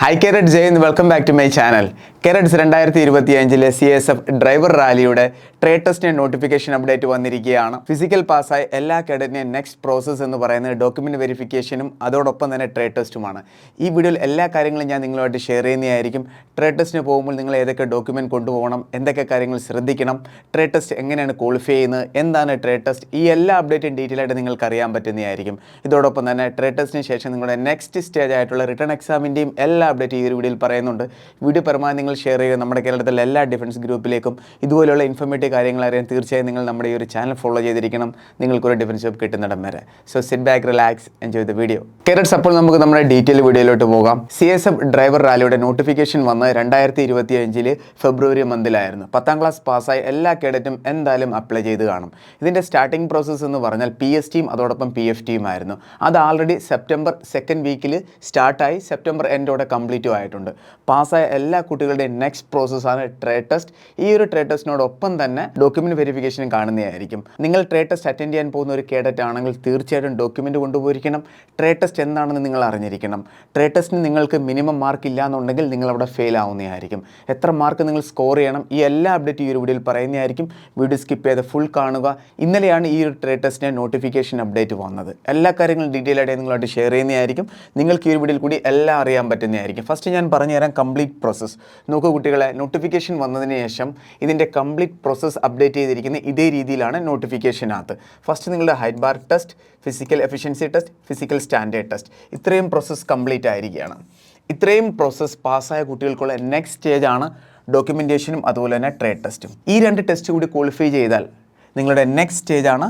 Hi Carrot Jay and welcome back to my channel. Carrots 2025 CSF driver റാലിയുടെ trade ടെസ്റ്റിന്റെ notification update വന്നിരിക്കുകയാണ്. Physical പാസ്സായ എല്ലാ കേഡറ്റിനെയും next process എന്ന് പറയുന്നത് ഡോക്യുമെന്റ് വെരിഫിക്കേഷനും അതോടൊപ്പം തന്നെ ട്രേഡ് ടെസ്റ്റുമാണ്. ഈ വീഡിയോയിൽ എല്ലാ കാര്യങ്ങളും ഞാൻ നിങ്ങളുമായിട്ട് ഷെയർ ചെയ്യുന്നതായിരിക്കും. ട്രേഡ് ടെസ്റ്റിന് പോകുമ്പോൾ നിങ്ങൾ ഏതൊക്കെ ഡോക്യുമെന്റ് കൊണ്ടുപോകണം, എന്തൊക്കെ കാര്യങ്ങൾ ശ്രദ്ധിക്കണം, ട്രേഡ് ടെസ്റ്റ് എങ്ങനെയാണ് ക്വാളിഫൈ ചെയ്യുന്നത്, എന്താണ് ട്രേഡ് ടെസ്റ്റ്, ഈ എല്ലാ അപ്ഡേറ്റും ഡീറ്റെയിൽ ആയിട്ട് നിങ്ങൾക്ക് അറിയാൻ പറ്റുന്നതായിരിക്കും. ഇതോടൊപ്പം തന്നെ ട്രേഡ് ടെസ്റ്റിന് ശേഷം നിങ്ങളുടെ നെക്സ്റ്റ് സ്റ്റേജ് ആയിട്ടുള്ള റിട്ടേൺ എക്സാമിൻ്റെയും എല്ലാ അപ്ഡേറ്റ് ഈ ഒരു വീഡിയോയിൽ പറയുന്നുണ്ട്. വീഡിയോ പരമാവധി നിങ്ങൾ ഷെയർ ചെയ്യുക. നമ്മുടെ കേരളത്തിലെ എല്ലാ ഡിഫൻസ് ഗ്രൂപ്പിലേക്കും ഇതുപോലെയുള്ള ഇൻഫോർമേറ്റീവ് കാര്യങ്ങൾ അറിയാൻ തീർച്ചയായും നിങ്ങൾ നമ്മുടെ ഈ ഒരു ചാനൽ ഫോളോ ചെയ്തിരിക്കണം. നിങ്ങൾക്കൊരു ഡിഫൻസ് ജോബ് കിട്ടുന്നിടം വരെ. So sit back, relax, enjoy the video. Carrots, അപ്പോൾ നമുക്ക് നമ്മുടെ ഡീറ്റെയിൽ വീഡിയോയിലോട്ട് പോകാം. CSF ഡ്രൈവർ റാലിയുടെ നോട്ടിഫിക്കേഷൻ വന്ന് 2025 ഫെബ്രുവരി മന്തിലായിരുന്നു. 10ാം ക്ലാസ് പാസ്സായ എല്ലാ കേഡറ്റും എന്തായാലും അപ്ലൈ ചെയ്ത് കാണും. ഇതിൻ്റെ സ്റ്റാർട്ടിംഗ് പ്രോസസ്സ് എന്ന് പറഞ്ഞാൽ PSTയും അതോടൊപ്പം PFTയും ആയിരുന്നു. അത് ആൾറെഡി സെപ്റ്റംബർ 2nd വീക്കിൽ സ്റ്റാർട്ടായി സെപ്റ്റംബർ എൻഡോടെ കംപ്ലീറ്റും ആയിട്ടുണ്ട്. പാസ്സായ എല്ലാ കുട്ടികളുടെയും നെക്സ്റ്റ് പ്രോസസ്സാണ് ട്രേഡ് ടെസ്റ്റ്. ഈ ഒരു ട്രേഡ് ടെസ്റ്റിനോടൊപ്പം തന്നെ ഡോക്യുമെന്റ് വെരിഫിക്കേഷനും കാണുന്നതായിരിക്കും. നിങ്ങൾ ട്രേഡ് ടെസ്റ്റ് അറ്റൻഡ് ചെയ്യാൻ പോകുന്ന ഒരു കേഡറ്റ് ആണെങ്കിൽ തീർച്ചയായിട്ടും ഡോക്യുമെന്റ് കൊണ്ടുപോയിരിക്കണം. ട്രേഡ് ടെസ്റ്റ് എന്താണെന്ന് നിങ്ങൾ അറിഞ്ഞിരിക്കണം. ട്രേഡ് ടെസ്റ്റിന് നിങ്ങൾക്ക് മിനിമം മാർക്ക് ഇല്ല എന്നുണ്ടെങ്കിൽ നിങ്ങൾ അവിടെ ഫെയിൽ ആവുന്നതായിരിക്കും. എത്ര മാർക്ക് നിങ്ങൾ സ്കോർ ചെയ്യണം, ഈ എല്ലാ അപ്ഡേറ്റ് ഈ ഒരു വീഡിയോയിൽ പറയുന്നതായിരിക്കും. വീഡിയോ സ്കിപ്പ് ചെയ്ത് ഫുൾ കാണുക. ഇന്നലെയാണ് ഈ ഒരു ട്രേഡ് ടെസ്റ്റിൻ്റെ നോട്ടിഫിക്കേഷൻ അപ്ഡേറ്റ് വന്നത്. എല്ലാ കാര്യങ്ങളും ഡീറ്റെയിൽ ആയിട്ട് നിങ്ങളായിട്ട് ഷെയർ ചെയ്യുന്നതായിരിക്കും. നിങ്ങൾക്ക് ഈ ഒരു വീഡിയോയിൽ കൂടി എല്ലാം അറിയാൻ പറ്റുന്നതായിരിക്കും. ഫസ്റ്റ് ഞാൻ പറഞ്ഞുതരാം കംപ്ലീറ്റ് പ്രോസസ്സ്. നോക്കൂ കുട്ടികളെ, നോട്ടിഫിക്കേഷൻ വന്നതിന് ശേഷം ഇതിൻ്റെ കംപ്ലീറ്റ് പ്രോസസ്സ് അപ്ഡേറ്റ് ചെയ്തിരിക്കുന്ന ഇതേ രീതിയിലാണ് നോട്ടിഫിക്കേഷനകത്ത്. ഫസ്റ്റ് നിങ്ങളുടെ height bar test, physical efficiency test, physical standard test, ഇത്രയും പ്രോസസ്സ് കംപ്ലീറ്റ് ആയിരിക്കുകയാണ്. ഇത്രയും പ്രോസസ്സ് പാസ്സായ കുട്ടികൾക്കുള്ള നെക്സ്റ്റ് സ്റ്റേജാണ് ഡോക്യുമെൻറ്റേഷനും അതുപോലെ തന്നെ ട്രേഡ് ടെസ്റ്റും. ഈ രണ്ട് ടെസ്റ്റ് കൂടി ക്വാളിഫൈ ചെയ്താൽ നിങ്ങളുടെ നെക്സ്റ്റ് സ്റ്റേജാണ്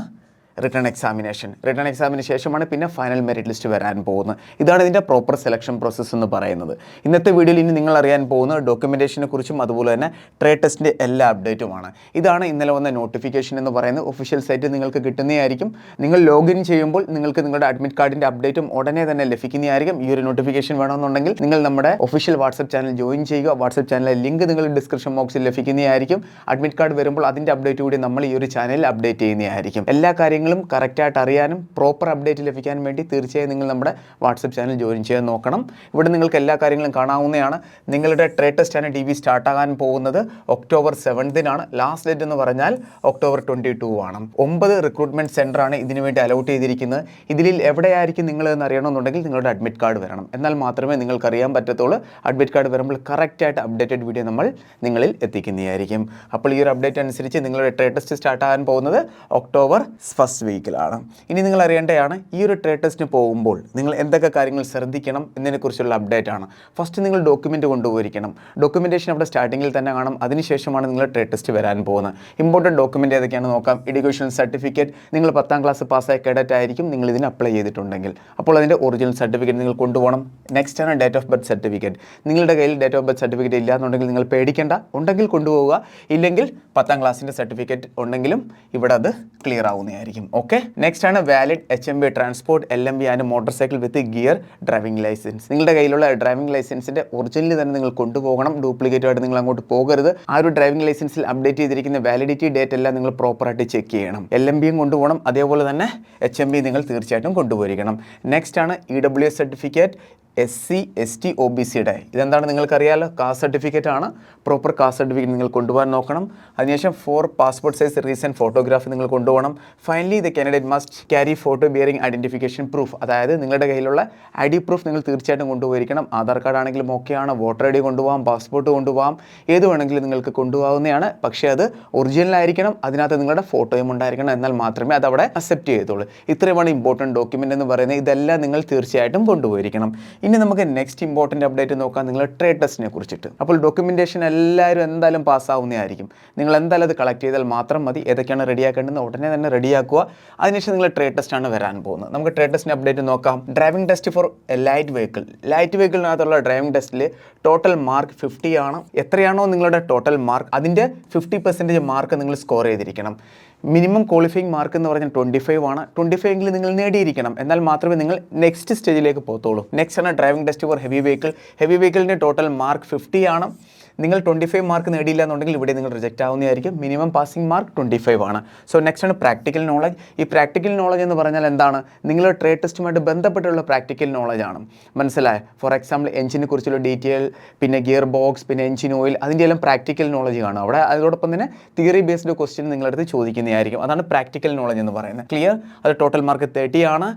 റിട്ടേൺ എക്സാമിനേഷൻ. റിട്ടേൺ എക്സാമിന് ശേഷമാണ് പിന്നെ ഫൈനൽ മെറിറ്റ് ലിസ്റ്റ് വരാൻ പോകുന്നത്. ഇതാണ് ഇതിൻ്റെ പ്രോപ്പർ സെലക്ഷൻ പ്രോസസ്സ് എന്ന് പറയുന്നത്. ഇന്നത്തെ വീഡിയോയിൽ ഇനി നിങ്ങൾ അറിയാൻ പോകുന്നത് ഡോക്യുമെൻറ്റേഷനെ കുറിച്ചും അതുപോലെ തന്നെ ട്രേഡ് ടെസ്റ്റിൻ്റെ എല്ലാ അപ്ഡേറ്റുമാണ്. ഇതാണ് ഇന്നലെ വന്ന നോട്ടിഫിക്കേഷൻ എന്ന് പറയുന്നത്. ഒഫീഷ്യൽ സൈറ്റിൽ നിങ്ങൾക്ക് കിട്ടുന്നതായിരിക്കും. നിങ്ങൾ ലോഗിൻ ചെയ്യുമ്പോൾ നിങ്ങൾക്ക് നിങ്ങളുടെ അഡ്മിറ്റ് കാർഡിൻ്റെ അപ്ഡേറ്റും ഉടനെ തന്നെ ലഭിക്കുന്നതായിരിക്കും. ഈ ഒരു നോട്ടിഫിക്കേഷൻ വേണമെന്നുണ്ടെങ്കിൽ നിങ്ങൾ നമ്മുടെ ഒഫീഷ്യൽ വാട്സപ്പ് ചാനൽ ജോയിൻ ചെയ്യുക. വാട്സപ്പ് ചാനലിലെ ലിങ്ക് നിങ്ങൾ ഡിസ്ക്രിപ്ഷൻ ബോക്സിൽ ലഭിക്കുന്നതായിരിക്കും. അഡ്മിറ്റ് കാർഡ് വരുമ്പോൾ അതിൻ്റെ അപ്ഡേറ്റ് കൂടി നമ്മൾ ഈ ഒരു ചാനലിൽ അപ്ഡേറ്റ് ചെയ്യുന്നതായിരിക്കും. എല്ലാ കാര്യങ്ങളും കറക്റ്റായിട്ട് അറിയാനും പ്രോപ്പർ അപ്ഡേറ്റ് ലഭിക്കാൻ വേണ്ടി തീർച്ചയായും നിങ്ങൾ നമ്മുടെ വാട്സപ്പ് ചാനൽ ജോയിൻ ചെയ്യാൻ നോക്കണം. ഇവിടെ നിങ്ങൾക്ക് എല്ലാ കാര്യങ്ങളും കാണാവുന്നതാണ്. നിങ്ങളുടെ ട്രേഡ് ടെസ്റ്റ് ആണ് DV സ്റ്റാർട്ടാകാൻ പോകുന്നത് ഒക്ടോബർ 7th. ലാസ്റ്റ് ഡേറ്റ് എന്ന് പറഞ്ഞാൽ ഒക്ടോബർ 22 ആണ്. 9 റിക്രൂട്ട്മെൻറ്റ് സെൻ്ററാണ് ഇതിനു വേണ്ടി അലോട്ട് ചെയ്തിരിക്കുന്നത്. ഇതിൽ എവിടെയായിരിക്കും നിങ്ങൾ എന്ന് അറിയണമെന്നുണ്ടെങ്കിൽ നിങ്ങളുടെ അഡ്മിറ്റ് കാർഡ് വരണം. എന്നാൽ മാത്രമേ നിങ്ങൾക്ക് അറിയാൻ പറ്റത്തുള്ളൂ. അഡ്മിറ്റ് കാർഡ് വരുമ്പോൾ കറക്റ്റായിട്ട് അപ്ഡേറ്റഡ് വീഡിയോ നമ്മൾ നിങ്ങളിൽ എത്തിക്കുന്നതായിരിക്കും. അപ്പോൾ ഈ ഒരു അപ്ഡേറ്റ് അനുസരിച്ച് നിങ്ങളുടെ ട്രേഡ് ടെസ്റ്റ് സ്റ്റാർട്ടാകാൻ പോകുന്നത് ഒക്ടോബർ 1st വീക്കിലാണ്. ഇനി നിങ്ങൾ അറിയേണ്ടതാണ് ഈ ഒരു ട്രേഡ് ടെസ്റ്റിന് പോകുമ്പോൾ നിങ്ങൾ എന്തൊക്കെ കാര്യങ്ങൾ ശ്രദ്ധിക്കണം എന്നതിനെക്കുറിച്ചുള്ള അപ്ഡേറ്റ് ആണ്. ഫസ്റ്റ് നിങ്ങൾ ഡോക്യുമെൻ്റ് കൊണ്ടുപോയിരിക്കണം. ഡോക്യുമെൻറ്റേഷൻ അവിടെ സ്റ്റാർട്ടിങ്ങിൽ തന്നെ കാണും. അതിനുശേഷമാണ് നിങ്ങൾ ട്രേഡ് ടെസ്റ്റ് വരാൻ പോകുന്നത്. ഇമ്പോർട്ടൻറ്റ് ഡോക്യുമെൻ്റ് ഏതൊക്കെയാണെന്ന് നോക്കാം. എഡ്യൂക്കേഷൻ സർട്ടിഫിക്കറ്റ്, നിങ്ങൾ 10ാം ക്ലാസ് പാസ്സായ കേഡറ്റ് ആയിരിക്കും നിങ്ങൾ ഇതിന് അപ്ലൈ ചെയ്തിട്ടുണ്ടെങ്കിൽ. അപ്പോൾ അതിൻ്റെ ഒറിജിനൽ സർട്ടിഫിക്കറ്റ് നിങ്ങൾ കൊണ്ടുപോകണം. നെക്സ്റ്റ് ആണ് ഡേറ്റ് ഓഫ് ബർത്ത് സർട്ടിഫിക്കറ്റ്. നിങ്ങളുടെ കയ്യിൽ ഡേറ്റ് ഓഫ് ബർത്ത് സർട്ടിഫിക്കറ്റ് ഇല്ല എന്നുണ്ടെങ്കിൽ നിങ്ങൾ പേടിക്കേണ്ട. ഉണ്ടെങ്കിൽ കൊണ്ടുപോവുക. ഇല്ലെങ്കിൽ 10ാം ക്ലാസ്സിൻ്റെ സർട്ടിഫിക്കറ്റ് ഉണ്ടെങ്കിലും ഇവിടെ അത് ക്ലിയർ ആവുന്നതായിരിക്കും. ഓക്കെ, നെക്സ്റ്റ് ആണ് valid HMV transport LMV and motor cycle with gear driving licence. നിങ്ങളുടെ കയ്യിലുള്ള ഡ്രൈവിംഗ് ലൈസൻസിൻ്റെ ഒറിജിനൽ തന്നെ നിങ്ങൾ കൊണ്ടുപോകണം. ഡ്യൂപ്ലിക്കേറ്റ് ആയിട്ട് നിങ്ങൾ അങ്ങോട്ട് പോകരുത്. ആ ഒരു ഡ്രൈവിംഗ് ലൈസൻസിൽ അപ്ഡേറ്റ് ചെയ്തിരിക്കുന്ന വാലിഡിറ്റി ഡേറ്റ് എല്ലാം നിങ്ങൾ പ്രോപ്പറായിട്ട് ചെക്ക് ചെയ്യണം. LMVയും കൊണ്ടുപോകണം. അതേപോലെ തന്നെ HMV നിങ്ങൾ തീർച്ചയായിട്ടും കൊണ്ടുപോയിരിക്കണം. നെക്സ്റ്റ് ആണ് EWS certificate, SC ST OBC ഇതെന്താണ് നിങ്ങൾക്കറിയാമല്ലോ. കാസ്റ്റ് സർട്ടിഫിക്കറ്റ് ആണ്. പ്രോപ്പർ കാസ്റ്റ് സർട്ടിഫിക്കറ്റ് നിങ്ങൾ കൊണ്ടുപോകാൻ നോക്കണം. അതിനുശേഷം 4 പാസ്പോർട്ട് സൈസ് റീസെൻറ്റ് ഫോട്ടോഗ്രാഫ് നിങ്ങൾ കൊണ്ടുപോകണം. Finally the candidate must carry photo bearing identification proof. അതായത് നിങ്ങളുടെ കയ്യിലുള്ള ID പ്രൂഫ് നിങ്ങൾ തീർച്ചയായിട്ടും കൊണ്ടുപോയിരിക്കണം. ആധാർ കാർഡ് ആണെങ്കിലും ഓക്കെയാണ്. വോട്ടർ ID കൊണ്ടുപോകാം, പാസ്പോർട്ട് കൊണ്ടുപോകാം, ഏത് വേണമെങ്കിലും നിങ്ങൾക്ക് കൊണ്ടുപോകാവുന്നതാണ്. പക്ഷേ അത് ഒറിജിനൽ ആയിരിക്കണം. അതിനകത്ത് നിങ്ങളുടെ ഫോട്ടോയും ഉണ്ടായിരിക്കണം. എന്നാൽ മാത്രമേ അത് അവിടെ അക്സെപ്റ്റ് ചെയ്യത്തുള്ളൂ. ഇത്രയുമാണ് ഇമ്പോർട്ടൻറ്റ് ഡോക്യുമെൻ്റ് എന്ന് പറയുന്നത്. ഇതെല്ലാം നിങ്ങൾ തീർച്ചയായിട്ടും കൊണ്ടുപോയിരിക്കണം. ഇനി നമുക്ക് നെക്സ്റ്റ് ഇമ്പോർട്ടൻ്റ് അപ്ഡേറ്റ് നോക്കാം നിങ്ങൾ ട്രേഡ് ടെസ്റ്റിനെ കുറിച്ചിട്ട്. അപ്പോൾ ഡോക്യുമെൻറ്റേഷൻ എല്ലാവരും എന്തായാലും പാസ്സാവുന്നതായിരിക്കും. നിങ്ങൾ എന്തായാലും അത് കളക്ട് ചെയ്താൽ മാത്രം മതി. ഏതൊക്കെയാണ് റെഡിയാക്കേണ്ടത് ഉടനെ തന്നെ റെഡിയാക്കുക. അതിനുശേഷം നിങ്ങൾ ട്രേഡ് ടെസ്റ്റാണ് വരാൻ പോകുന്നത്. നമുക്ക് ട്രേഡ് ടെസ്റ്റിൻ്റെ അപ്ഡേറ്റ് നോക്കാം. Driving test for light vehicle. Light വെഹിക്കിളിനകത്തുള്ള ഡ്രൈവിംഗ് ടെസ്റ്റിൽ ടോട്ടൽ മാർക്ക് 50 ആണ്. എത്രയാണോ നിങ്ങളുടെ ടോട്ടൽ മാർക്ക് അതിൻ്റെ 50% മാർക്ക് നിങ്ങൾ സ്കോർ ചെയ്തിരിക്കണം. മിനിമം ക്വാളിഫയിങ് മാർക്ക് എന്ന് പറഞ്ഞാൽ 25 ആണ്. 25 എങ്കിലും നിങ്ങൾ നേടിയിരിക്കണം, എന്നാൽ മാത്രമേ നിങ്ങൾ നെക്സ്റ്റ് സ്റ്റേജിലേക്ക് പോകത്തുള്ളൂ. നെക്സ്റ്റ് ആണ് driving test for heavy vehicle. Heavy വെഹിക്കിളിൻ്റെ ടോട്ടൽ മാർക്ക് 50 ആണ്. നിങ്ങൾ 25 മാർക്ക് നേടിയില്ല എന്നുണ്ടെങ്കിൽ ഇവിടെ നിങ്ങൾ റിജക്റ്റ് ആവുന്നതായിരിക്കും. മിനിമം പാസിംഗ് മാർക്ക് 25 ആണ്. സോ നെക്സ്റ്റ് ആണ് പ്രാക്ടിക്കൽ നോളജ്. ഈ പ്രാക്ടിക്കൽ നോളജ് എന്ന് പറഞ്ഞാൽ എന്താണ്? നിങ്ങളുടെ ട്രേഡ് ടെസ്റ്റുമായിട്ട് ബന്ധപ്പെട്ടുള്ള പ്രാക്ടിക്കൽ നോളജ് ആണ്. മനസ്സിലായോ? ഫോർ എക്സാമ്പിൾ എഞ്ചിനെ കുറിച്ചുള്ള ഡീറ്റെയിൽ, പിന്നെ ഗിയർ ബോക്സ്, പിന്നെ എഞ്ചിൻ ഓയിൽ, അതിൻ്റെ എല്ലാം പ്രാക്ടിക്കൽ നോളജ് കാണും അവിടെ. അതോടൊപ്പം തന്നെ തിയറി ബേസ്ഡ് ക്വസ്റ്റ്യൻ നിങ്ങളടുത്ത് ചോദിക്കുന്നതായിരിക്കും. അതാണ് പ്രാക്ടിക്കൽ നോളജ് എന്ന് പറയുന്നത്. ക്ലിയർ? അത് ടോട്ടൽ മാർക്ക് 30 ആണ്.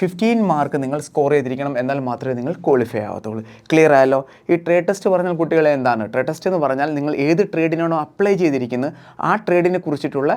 15 മാർക്ക് നിങ്ങൾ സ്കോർ ചെയ്തിരിക്കണം, എന്നാൽ മാത്രമേ നിങ്ങൾ ക്വാളിഫൈ ആവത്തുള്ളൂ. ക്ലിയർ ആയല്ലോ? ഈ ട്രേഡ് ടെസ്റ്റ് പറഞ്ഞാൽ കുട്ടികളെ എന്താണ്? ട്രേഡ് ടെസ്റ്റ് എന്ന് പറഞ്ഞാൽ നിങ്ങൾ ഏത് ട്രേഡിനാണോ അപ്ലൈ ചെയ്തിരിക്കുന്നത് ആ ട്രേഡിനെ കുറിച്ചിട്ടുള്ള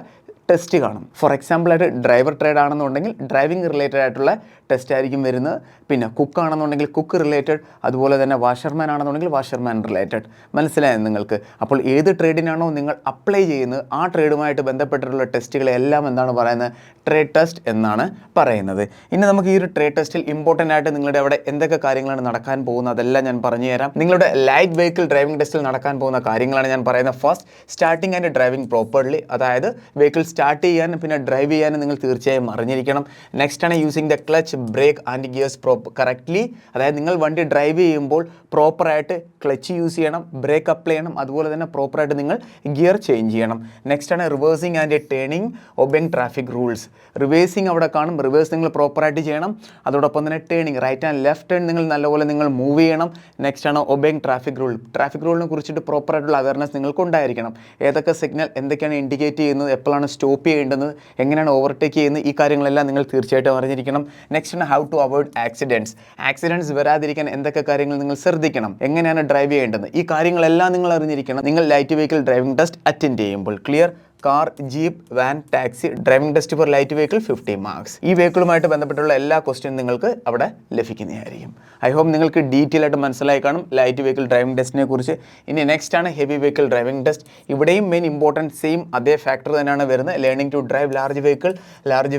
ടെസ്റ്റ് കാണും. ഫോർ എക്സാമ്പിൾ ആയിട്ട് ഡ്രൈവർ ട്രേഡ് ആണെന്നുണ്ടെങ്കിൽ ഡ്രൈവിംഗ് റിലേറ്റഡ് ആയിട്ടുള്ള ടെസ്റ്റ് ആയിരിക്കും വരുന്നത്. പിന്നെ കുക്ക് ആണെന്നുണ്ടെങ്കിൽ കുക്ക് റിലേറ്റഡ്, അതുപോലെ തന്നെ വാഷർമാൻ ആണെന്നുണ്ടെങ്കിൽ വാഷർമാൻ റിലേറ്റഡ്. മനസ്സിലായോ നിങ്ങൾക്ക്? അപ്പോൾ ഏത് ട്രേഡിനാണോ നിങ്ങൾ അപ്ലൈ ചെയ്യുന്നത് ആ ട്രേഡുമായിട്ട് ബന്ധപ്പെട്ടിട്ടുള്ള ടെസ്റ്റുകളെല്ലാം എന്താണ് പറയുന്നത്? ട്രേഡ് ടെസ്റ്റ് എന്നാണ് പറയുന്നത്. ഇനി നമുക്ക് ഈ ഒരു ട്രേഡ് ടെസ്റ്റിൽ ഇമ്പോർട്ടൻ്റ് ആയിട്ട് നിങ്ങളുടെ അവിടെ എന്തൊക്കെ കാര്യങ്ങളാണ് നടക്കാൻ പോകുന്നത് അതെല്ലാം ഞാൻ പറഞ്ഞു തരാം. നിങ്ങളുടെ ലൈറ്റ് വെഹിക്കിൾ ഡ്രൈവിംഗ് ടെസ്റ്റിൽ നടക്കാൻ പോകുന്ന കാര്യങ്ങളാണ് ഞാൻ പറയുന്നത്. First, starting and driving properly, അതായത് വെഹിക്കിൾ സ്റ്റാർട്ട് ചെയ്യാനും പിന്നെ ഡ്രൈവ് ചെയ്യാനും നിങ്ങൾ തീർച്ചയായും അറിഞ്ഞിരിക്കണം. നെക്സ്റ്റ് ആണ് using the clutch, brake and gears correctly, അതായത് നിങ്ങൾ വണ്ടി ഡ്രൈവ് ചെയ്യുമ്പോൾ പ്രോപ്പറായിട്ട് ക്ലച്ച് യൂസ് ചെയ്യണം, ബ്രേക്ക് അപ്ലൈ ചെയ്യണം, അതുപോലെ തന്നെ പ്രോപ്പറായിട്ട് നിങ്ങൾ ഗിയർ ചേഞ്ച് ചെയ്യണം. നെക്സ്റ്റ് ആണ് reversing and turning, obeying traffic rules. Reversing അവിടെ കാണും, റിവേഴ്സ് നിങ്ങൾ പ്രോപ്പറായിട്ട് ചെയ്യണം. അതോടൊപ്പം തന്നെ turning, right and left turn നിങ്ങൾ നല്ലപോലെ നിങ്ങൾ മൂവ് ചെയ്യണം. നെക്സ്റ്റ് ആണ് ഒബേയിങ് ട്രാഫിക് റൂൾ. ട്രാഫിക് റൂളിനെ കുറിച്ചിട്ട് പ്രോപ്പറായിട്ടുള്ള അവയർനെസ് നിങ്ങൾക്ക് ഉണ്ടായിരിക്കണം. ഏതൊക്കെ സിഗ്നൽ എന്തൊക്കെയാണ് ഇൻഡിക്കേറ്റ് ചെയ്യുന്നത്, എപ്പോഴാണ് സ്റ്റോപ്പ് ചെയ്യേണ്ടത്, എങ്ങനെയാണ് ഓവർടേക്ക് ചെയ്യുന്നത്, ഈ കാര്യങ്ങളെല്ലാം നിങ്ങൾ തീർച്ചയായിട്ടും അറിഞ്ഞിരിക്കണം. നെക്സ്റ്റ് ആണ് ഹൗ ടു അവോയ്ഡ് ആക്സിഡൻറ്റ്സ് വരാതിരിക്കാൻ എന്തൊക്കെ കാര്യങ്ങൾ നിങ്ങൾ ശ്രദ്ധിക്കണം, എങ്ങനെയാണ് ഡ്രൈവ് ചെയ്യേണ്ടത്, ഈ കാര്യങ്ങളെല്ലാം നിങ്ങൾ അറിഞ്ഞിരിക്കണം നിങ്ങൾ light vehicle driving test attend ചെയ്യുമ്പോൾ. Clear? Car, jeep, van, taxi, driving test for light vehicle 50 marks. ഈ വെഹിക്കിളുമായിട്ട് ബന്ധപ്പെട്ടുള്ള എല്ലാ ക്വസ്റ്റ്യനും നിങ്ങൾക്ക് അവിടെ ലഭിക്കുന്നതായിരിക്കും. ഐ ഹോപ്പ് നിങ്ങൾക്ക് ഡീറ്റെയിൽ ആയിട്ട് മനസ്സിലായി കാണും ലൈറ്റ് വെഹിക്കിൾ ഡ്രൈവിംഗ് ടെസ്റ്റിനെ കുറിച്ച്. ഇനി നെക്സ്റ്റ് ആണ് ഹെവി വെഹിക്കിൾ ഡ്രൈവിംഗ് ടെസ്റ്റ്. ഇവിടെയും മെയിൻ ഇമ്പോർട്ടൻറ്റ് സെയിം അതേ ഫാക്ടർ തന്നെയാണ് വരുന്നത്. Learning to drive large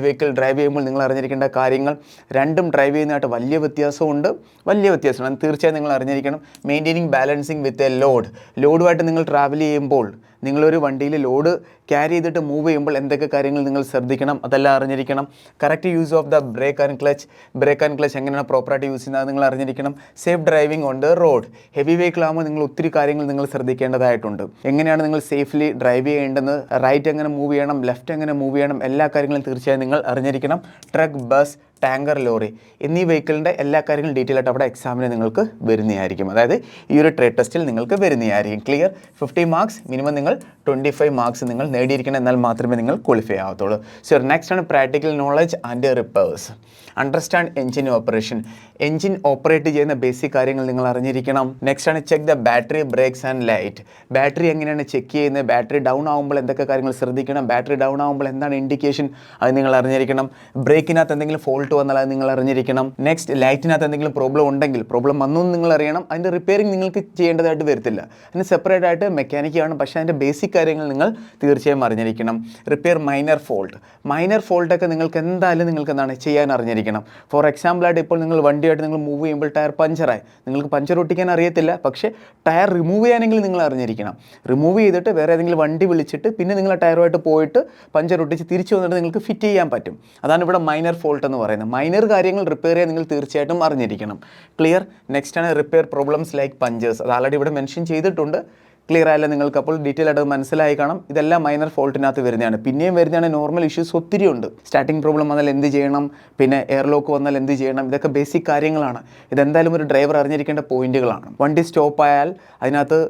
vehicle drive ചെയ്യുമ്പോൾ നിങ്ങൾ അറിഞ്ഞിരിക്കേണ്ട കാര്യങ്ങൾ, രണ്ടും ഡ്രൈവ് ചെയ്യുന്നതായിട്ട് വലിയ വ്യത്യാസമുണ്ട്. അത് തീർച്ചയായും നിങ്ങൾ അറിഞ്ഞിരിക്കണം. മെയിൻറ്റെയിനിങ് ബാലൻസിങ് വിത്ത് എ ലോഡുമായിട്ട് നിങ്ങൾ ട്രാവൽ ചെയ്യുമ്പോൾ, നിങ്ങളൊരു വണ്ടിയിൽ ലോഡ് ക്യാരി ചെയ്തിട്ട് മൂവ് ചെയ്യുമ്പോൾ എന്തൊക്കെ കാര്യങ്ങൾ നിങ്ങൾ ശ്രദ്ധിക്കണം അതെല്ലാം അറിഞ്ഞിരിക്കണം. Correct use of the brake and clutch എങ്ങനെയാണ് പ്രോപ്പറായിട്ട് യൂസ് ചെയ്യുന്നത് നിങ്ങൾ അറിഞ്ഞിരിക്കണം. Safe driving on the road. Heavy vehicle ആകുമ്പോൾ നിങ്ങൾ ഒത്തിരി കാര്യങ്ങൾ നിങ്ങൾ ശ്രദ്ധിക്കേണ്ടതായിട്ടുണ്ട്. എങ്ങനെയാണ് നിങ്ങൾ സേഫ്ലി ഡ്രൈവ് ചെയ്യേണ്ടത്, റൈറ്റ് എങ്ങനെ മൂവ് ചെയ്യണം, ലെഫ്റ്റ് എങ്ങനെ മൂവ് ചെയ്യണം, എല്ലാ കാര്യങ്ങളും തീർച്ചയായും നിങ്ങൾ അറിഞ്ഞിരിക്കണം. ട്രക്ക്, ബസ്, ടാങ്കർ, ലോറി എന്നീ വെഹിക്കിളിൻ്റെ എല്ലാ കാര്യങ്ങളും ഡീറ്റെയിൽ ആയിട്ട് അവിടെ എക്സാമിന് നിങ്ങൾക്ക് വരുന്നതായിരിക്കും. അതായത് ഈ ഒരു ട്രേഡ് ടെസ്റ്റിൽ നിങ്ങൾക്ക് വരുന്നതായിരിക്കും. ക്ലിയർ? 50 മാർക്സ് മിനിമം നിങ്ങൾ 25 മാർക്സ് നിങ്ങൾ നേടിയിരിക്കണം, എന്നാൽ മാത്രമേ നിങ്ങൾ ക്വാളിഫൈ ആവത്തുള്ളൂ. സോ നെക്സ്റ്റ് ആണ് practical knowledge and repairs. Understand engine operation. Engine operate ചെയ്യുന്ന ബേസിക് കാര്യങ്ങൾ നിങ്ങൾ അറിഞ്ഞിരിക്കണം. നെക്സ്റ്റ് ആണ് check the battery, brakes and light. Battery എങ്ങനെയാണ് ചെക്ക് ചെയ്യുന്നത്, ബാറ്ററി ഡൗൺ ആകുമ്പോൾ എന്തൊക്കെ കാര്യങ്ങൾ ശ്രദ്ധിക്കണം, ബാറ്ററി ഡൗൺ ആകുമ്പോൾ എന്താണ് ഇൻഡിക്കേഷൻ അത് നിങ്ങൾ അറിഞ്ഞിരിക്കണം. ബ്രേക്കിനകത്ത് എന്തെങ്കിലും ഫോൾട്ട് വന്നാൽ അത് നിങ്ങൾ അറിഞ്ഞിരിക്കണം. നെക്സ്റ്റ്, ലൈറ്റിനകത്ത് എന്തെങ്കിലും പ്രോബ്ലം ഉണ്ടെങ്കിൽ, പ്രോബ്ലം വന്നു നിങ്ങൾ അറിയണം. അതിൻ്റെ റിപ്പയറിംഗ് നിങ്ങൾക്ക് ചെയ്യേണ്ടതായിട്ട് വരത്തില്ല, അതിന് സെപ്പറേറ്റ് ആയിട്ട് മെക്കാനിക്കാണ്. പക്ഷേ അതിൻ്റെ ബേസിക് കാര്യങ്ങൾ നിങ്ങൾ തീർച്ചയായും അറിഞ്ഞിരിക്കണം. റിപ്പയർ മൈനർ ഫോൾട്ടൊക്കെ നിങ്ങൾക്ക് എന്തായാലും നിങ്ങൾക്ക് എന്താണ് ചെയ്യാൻ അറിഞ്ഞിരിക്കണം. ഫോർ എക്സാമ്പിളായിട്ട് ഇപ്പോൾ നിങ്ങൾ വണ്ടിയായിട്ട് നിങ്ങൾ മൂവ് ചെയ്യുമ്പോൾ ടയർ പഞ്ചറായി, നിങ്ങൾക്ക് പഞ്ചർ ഒട്ടിക്കാൻ അറിയത്തില്ല, പക്ഷേ ടയർ റിമൂവ് ചെയ്യാനെങ്കിലും നിങ്ങൾ അറിഞ്ഞിരിക്കണം. റിമൂവ് ചെയ്തിട്ട് വേറെ ഏതെങ്കിലും വണ്ടി വിളിച്ചിട്ട് പിന്നെ നിങ്ങൾ ടയറുമായിട്ട് പോയിട്ട് പഞ്ചർ ഒട്ടിച്ച് തിരിച്ചു വന്നിട്ട് നിങ്ങൾക്ക് ഫിറ്റ് ചെയ്യാൻ പറ്റും. അതാണ് ഇവിടെ മൈനർ ഫോൾട്ട് എന്ന് പറയുന്നത്. മൈനർ കാര്യങ്ങൾ റിപ്പയർ ചെയ്യാൻ നിങ്ങൾ തീർച്ചയായിട്ടും അറിഞ്ഞിരിക്കണം. ക്ലിയർ? നെക്സ്റ്റ് ആണ് റിപ്പയർ പ്രോബ്ലംസ് ലൈക്ക് പഞ്ചേഴ്സ്. അത് ആൾറെഡി ഇവിടെ മെൻഷൻ ചെയ്തിട്ടുണ്ട്. ക്ലിയർ ആയല്ല നിങ്ങൾക്ക്? അപ്പോൾ ഡീറ്റെയിൽ ആയിട്ട് മനസ്സിലായി കാണാം. ഇതെല്ലാം മൈനർ ഫോൾട്ടിനകത്ത് വരുന്നതാണ്. പിന്നെയും വരുന്നതാണ് നോർമൽ ഇഷ്യൂസ് ഒത്തിരി ഉണ്ട്. സ്റ്റാർട്ടിംഗ് പ്രോബ്ലം വന്നാൽ എന്ത് ചെയ്യണം, പിന്നെ എയർ ലോക്ക് വന്നാൽ എന്ത് ചെയ്യണം, ഇതൊക്കെ ബേസിക് കാര്യങ്ങളാണ്. ഇതെന്തായാലും ഒരു ഡ്രൈവർ അറിഞ്ഞിരിക്കേണ്ട പോയിന്റുകളാണ്. വണ്ടി സ്റ്റോപ്പ് ആയാൽ അതിനകത്ത്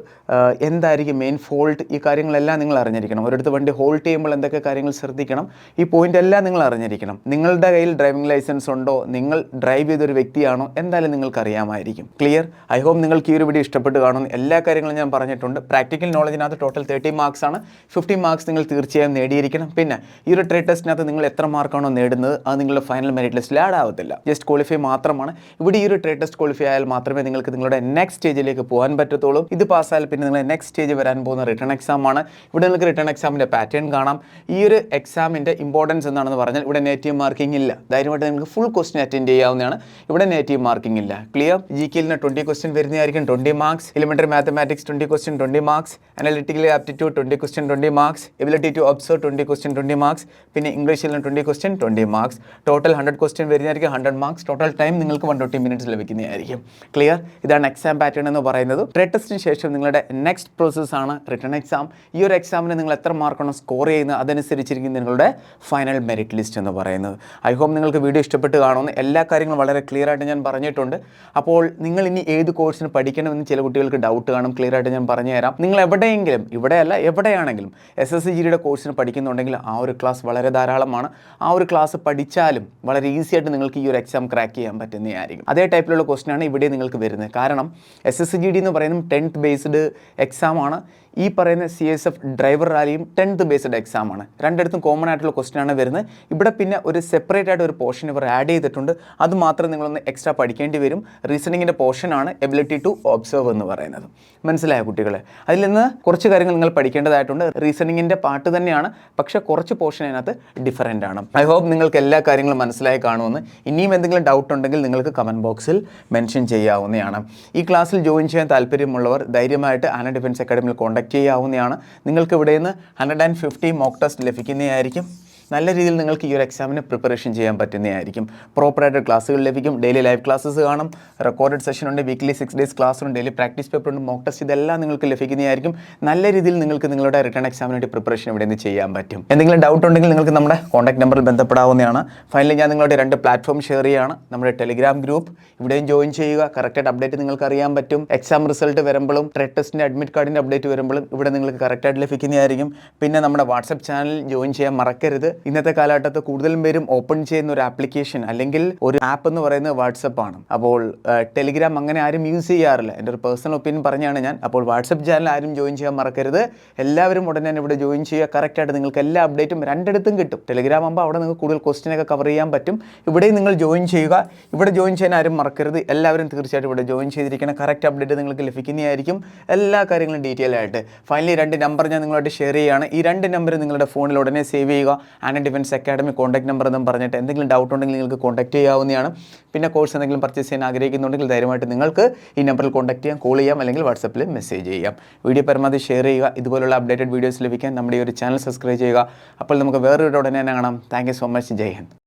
എന്തായിരിക്കും മെയിൻ ഫോൾട്ട്, ഈ കാര്യങ്ങളെല്ലാം നിങ്ങൾ അറിഞ്ഞിരിക്കണം. ഒരിടത്ത് വണ്ടി ഹോൾഡ് ചെയ്യുമ്പോൾ എന്തൊക്കെ കാര്യങ്ങൾ ശ്രദ്ധിക്കണം, ഈ പോയിന്റ് എല്ലാം നിങ്ങൾ അറിഞ്ഞിരിക്കണം. നിങ്ങളുടെ കയ്യിൽ ഡ്രൈവിംഗ് ലൈസൻസ് ഉണ്ടോ, നിങ്ങൾ ഡ്രൈവ് ചെയ്തൊരു വ്യക്തിയാണോ, എന്തായാലും നിങ്ങൾക്ക് അറിയാമായിരിക്കും. ക്ലിയർ? ഐ ഹോപ്പ് നിങ്ങൾക്ക് ഈ ഒരു വീഡിയോ ഇഷ്ടപ്പെട്ട് കാണുന്നു. എല്ലാ കാര്യങ്ങളും ഞാൻ പറഞ്ഞിട്ടുണ്ട്. പ്രാക്ടിക്കൽ നോളജിനകത്ത് ടോട്ടൽ 30 മാർക്സ് ആണ്. 50 മാർക്സ് നിങ്ങൾ തീർച്ചയായും നേടിയിരിക്കണം. പിന്നെ ഈ ഒരു ട്രേഡ് ടെസ്റ്റിനകത്ത് നിങ്ങൾ എത്ര മാർക്കാണോ നേടുന്നത് അത് നിങ്ങളുടെ ഫൈനൽ മെറിറ്റ് ലിസ്റ്റിൽ ആഡ് ആവത്തില്ല, ജസ്റ്റ് ക്വാളിഫൈ മാത്രമാണ്. ഇവിടെ ഈ ഒരു ട്രേഡ് ടെസ്റ്റ് ക്വാളിഫൈ ആയാൽ മാത്രമേ നിങ്ങൾക്ക് നിങ്ങളുടെ നെക്സ്റ്റ് സ്റ്റേജിലേക്ക് പോകാൻ പറ്റത്തുള്ളൂ. ഇത് പാസ്സായാൽ പിന്നെ നിങ്ങൾ നെക്സ്റ്റ് സ്റ്റേജ് വരാൻ പോകുന്ന റിട്ടേൺ എക്സാം ആണ്. ഇവിടെ നിങ്ങൾക്ക് റിട്ടേൺ എക്സാമിൻ്റെ പാറ്റേൺ കാണാം. ഈ ഒരു എക്സാമിൻ്റെ ഇമ്പോർട്ടൻസ് എന്താണെന്ന് പറഞ്ഞാൽ ഇവിടെ നെഗറ്റീവ് മാർക്കിംഗ് ഇല്ല. ധൈര്യമായിട്ട് നിങ്ങൾക്ക് ഫുൾ ക്വസ്റ്റ്യൻ അറ്റൻഡ് ചെയ്യാവുന്നതാണ്. ഇവിടെ നെഗറ്റീവ് മാർക്കിംഗ് ഇല്ല. ക്ലിയർ? GK 20 ക്വസ്റ്റ്യൻ വരുന്നതായിരിക്കും, 20 marks. Elementary mathematics 20 question 20 20 marks, analytically aptitude 20 question 20 marks, ability to observe 20 question 20 marks, പിന്നെ ഇംഗ്ലീഷിൽ 20 ക്വസ്റ്റ്യൻ 20 മാർക്സ്. ടോട്ടൽ 100 ക്വസ്റ്റ്യൻ വരുന്നതായിരിക്കും, 100 മാർക്സ്. ടോട്ടൽ ടൈം നിങ്ങൾക്ക് 120 മിനിറ്റ്സ് ലഭിക്കുന്നതായിരിക്കും. ക്ലിയർ? ഇതാണ് എക്സാം പാറ്റേൺ എന്ന് പറയുന്നത്. ട്രേഡ് ടെസ്റ്റിന് ശേഷം നിങ്ങളുടെ നെക്സ്റ്റ് പ്രോസസ്സാണ് റിട്ടൺ എക്സാം. ഈ ഒരു എക്സാമിന് നിങ്ങൾ എത്ര മാർക്കാണ് സ്കോർ ചെയ്യുന്നത് അതനുസരിച്ചിരിക്കും നിങ്ങളുടെ ഫൈനൽ മെറിറ്റ് ലിസ്റ്റ് എന്ന് പറയുന്നത്. ഐ ഹോപ്പ് നിങ്ങൾക്ക് വീഡിയോ ഇഷ്ടപ്പെട്ട് കാണുമെന്ന്. എല്ലാ കാര്യങ്ങളും വളരെ ക്ലിയർ ആയിട്ട് ഞാൻ പറഞ്ഞിട്ടുണ്ട്. അപ്പോൾ നിങ്ങൾ ഇനി ഏത് കോഴ്സിന് പഠിക്കണമെന്ന് ചില കുട്ടികൾക്ക് ഡൗട്ട് കാണും. ക്ലിയർ ആയിട്ട് ഞാൻ പറഞ്ഞുതരാം. നിങ്ങൾ എവിടെയെങ്കിലും, ഇവിടെയല്ല എവിടെയാണെങ്കിലും SSCGയുടെ കോഴ്സിന് പഠിക്കുന്നുണ്ടെങ്കിൽ ആ ഒരു ക്ലാസ് വളരെ ധാരാളമാണ്. ആ ഒരു ക്ലാസ് പഠിച്ചാലും വളരെ ഈസി ആയിട്ട് നിങ്ങൾക്ക് ഈ ഒരു എക്സാം ക്രാക്ക് ചെയ്യാൻ പറ്റുന്നതായിരിക്കും. അതേ ടൈപ്പിലുള്ള ക്വസ്റ്റനാണ് ഇവിടെ നിങ്ങൾക്ക് വരുന്നത്. കാരണം SSCGD എന്ന് പറയുന്നത് 10th ബേസ്ഡ് എക്സാമാണ്. ഈ പറയുന്ന CSF ഡ്രൈവർ റാലിയും 10th ബേസ്ഡ് എക്സാമാണ്. രണ്ടിടത്തും കോമൺ ആയിട്ടുള്ള ക്വസ്റ്റനാണ് വരുന്നത്. ഇവിടെ പിന്നെ ഒരു സെപ്പറേറ്റ് ആയിട്ട് ഒരു പോർഷൻ ഇവർ ആഡ് ചെയ്തിട്ടുണ്ട്. അത് മാത്രം നിങ്ങളൊന്ന് എക്സ്ട്രാ പഠിക്കേണ്ടി വരും. റീസണിങ്ങിൻ്റെ പോർഷനാണ് എബിലിറ്റി ടു ഒബ്സർവ് എന്ന് പറയുന്നത്. മനസ്സിലായ കുട്ടികളെ? അതിൽ നിന്ന് കുറച്ച് കാര്യങ്ങൾ നിങ്ങൾ പഠിക്കേണ്ടതായിട്ടുണ്ട്. റീസണിങ്ങിൻ്റെ പാർട്ട് തന്നെയാണ്, പക്ഷേ കുറച്ച് പോർഷൻ അതിനകത്ത് ഡിഫറൻ്റ് ആണ്. ഐ ഹോപ്പ് നിങ്ങൾക്ക് എല്ലാ കാര്യങ്ങളും മനസ്സിലായി കാണുമെന്ന്. ഇനിയും എന്തെങ്കിലും ഡൗട്ട് ഉണ്ടെങ്കിൽ നിങ്ങൾക്ക് കമൻറ്റ് ബോക്സിൽ മെൻഷൻ ചെയ്യാവുന്നതാണ്. ഈ ക്ലാസ്സിൽ ജോയിൻ ചെയ്യാൻ താല്പര്യമുള്ളവർ ധൈര്യമായിട്ട് ആന ഡിഫൻസ് അക്കാഡമിയിൽ കോൺടാക്ട് ചെയ്യാവുന്നതാണ്. നിങ്ങൾക്ക് ഇവിടെ നിന്ന് 150 മോക്ക് ടെസ്റ്റ് ലഭിക്കുന്നതായിരിക്കും. നല്ല രീതിയിൽ നിങ്ങൾക്ക് ഈ ഒരു എക്സാമിന് പ്രിപ്പറേഷൻ ചെയ്യാൻ പറ്റുന്നതായിരിക്കും. പ്രോപ്പറായിട്ട് ക്ലാസ്സുകൾ ലഭിക്കും. ഡെയിലി ലൈവ് ക്ലാസ്സസ് കാണും, റെക്കോർഡഡ് സെഷൻ ഉണ്ട്, വീക്ക്ലി 6 ഡേയ്സ് ക്ലാസ് ഉണ്ട്, ഡെയിലി പ്രാക്ടീസ് പേപ്പർ ഉണ്ട്, മോക്ക് ടെസ്റ്റ്, ഇതെല്ലാം നിങ്ങൾക്ക് ലഭിക്കുന്നതായിരിക്കും. നല്ല രീതിയിൽ നിങ്ങൾക്ക് നിങ്ങളുടെ റിട്ടേൺ എക്സാമിന് വേണ്ടി പ്രിപ്പറേഷൻ ഇവിടെ നിന്ന് ചെയ്യാൻ പറ്റും. എന്തെങ്കിലും ഡൗട്ട് ഉണ്ടെങ്കിൽ നിങ്ങൾക്ക് നമ്മുടെ കോൺടാക്ട് നമ്പറിൽ ബന്ധപ്പെടാവുന്നതാണ്. ഫൈനലി ഞാൻ നിങ്ങളുടെ 2 പ്ലാറ്റ്ഫോം ഷെയർ ചെയ്യുകയാണ്. നമ്മുടെ ടെലിഗ്രാം ഗ്രൂപ്പ്, ഇവിടെയും ജോയിൻ ചെയ്യുക. കറക്റ്റായിട്ട് അപ്ഡേറ്റ് നിങ്ങൾക്ക് അറിയാൻ പറ്റും. എക്സാം റിസൾട്ട് വരുമ്പോഴും ട്രേഡ് ടെസ്റ്റിൻ്റെ അഡ്മിറ്റ് കാർഡിൻ്റെ അപ്ഡേറ്റ് വരുമ്പോഴും ഇവിടെ നിങ്ങൾക്ക് കറക്റ്റായിട്ട് ലഭിക്കുന്നതായിരിക്കും. പിന്നെ നമ്മുടെ വാട്സപ്പ് ചാനൽ ജോയിൻ ചെയ്യാൻ മറക്കരുത്. ഇന്നത്തെ കാലഘട്ടത്തിൽ കൂടുതലും പേരും ഓപ്പൺ ചെയ്യുന്ന ഒരു ആപ്ലിക്കേഷൻ അല്ലെങ്കിൽ ഒരു ആപ്പ് എന്ന് പറയുന്നത് വാട്സപ്പ് ആണ്. അപ്പോൾ ടെലിഗ്രാം അങ്ങനെ ആരും യൂസ് ചെയ്യാറില്ല. എൻ്റെ ഒരു പേഴ്സണൽ ഒപ്പീനിയൻ പറഞ്ഞാണ് ഞാൻ. അപ്പോൾ വാട്സപ്പ് ചാനൽ ആരും ജോയിൻ ചെയ്യാൻ മറക്കരുത്. എല്ലാവരും ഉടനെ തന്നെ ഇവിടെ ജോയിൻ ചെയ്യുക. കറക്റ്റായിട്ട് നിങ്ങൾക്ക് എല്ലാ അപ്ഡേറ്റും രണ്ടിടത്തും കിട്ടും. ടെലിഗ്രാം ആകുമ്പോൾ അവിടെ നിങ്ങൾക്ക് കൂടുതൽ ക്വസ്റ്റ്യനൊക്കെ കവർ ചെയ്യാൻ പറ്റും. ഇവിടെയും നിങ്ങൾ ജോയിൻ ചെയ്യുക. ഇവിടെ ജോയിൻ ചെയ്യാൻ ആരും മറക്കരുത്. എല്ലാവരും തീർച്ചയായിട്ടും ഇവിടെ ജോയിൻ ചെയ്തിരിക്കണം. കറക്റ്റ് അപ്ഡേറ്റ് നിങ്ങൾക്ക് ലഭിക്കുന്നതായിരിക്കും. എല്ലാ കാര്യങ്ങളും ഡീറ്റെയിൽ ആയിട്ട്. ഫൈനലി 2 നമ്പർ ഞാൻ നിങ്ങളോട് ഷെയർ ചെയ്യുകയാണ്. ഈ 2 നമ്പർ നിങ്ങളുടെ ഫോണിൽ ഉടനെ സേവ് ചെയ്യുക. ആന ഡിഫൻസ് അക്കാഡമി കോൺടാക്ട് നമ്പർ എന്നും പറഞ്ഞിട്ട് എന്തെങ്കിലും ഡൗട്ട് ഉണ്ടെങ്കിൽ നിങ്ങൾക്ക് കോൺടാക്ട് ചെയ്യാവുന്നതാണ്. പിന്നെ കോഴ്സ് എന്തെങ്കിലും പർച്ചേസ് ചെയ്യാൻ ആഗ്രഹിക്കുന്നുണ്ടെങ്കിൽ ധൈര്യമായിട്ട് നിങ്ങൾക്ക് ഈ നമ്പറിൽ കോൺടാക്ട് ചെയ്യാം, കോൾ ചെയ്യാം, അല്ലെങ്കിൽ വാട്സപ്പിൽ മെസ്സേജ് ചെയ്യാം. വീഡിയോ പരമാവധി ഷെയർ ചെയ്യുക. ഇതുപോലുള്ള അപ്ഡേറ്റഡ് വീഡിയോസ് ലഭിക്കാൻ നമ്മുടെ ഈ ഒരു ചാനൽ സബ്സ്ക്രൈബ് ചെയ്യുക. അപ്പോൾ നമുക്ക് വേറൊരു ഉടനെ കാണാം. Thank you so much. ജയ് ഹിന്ദ്.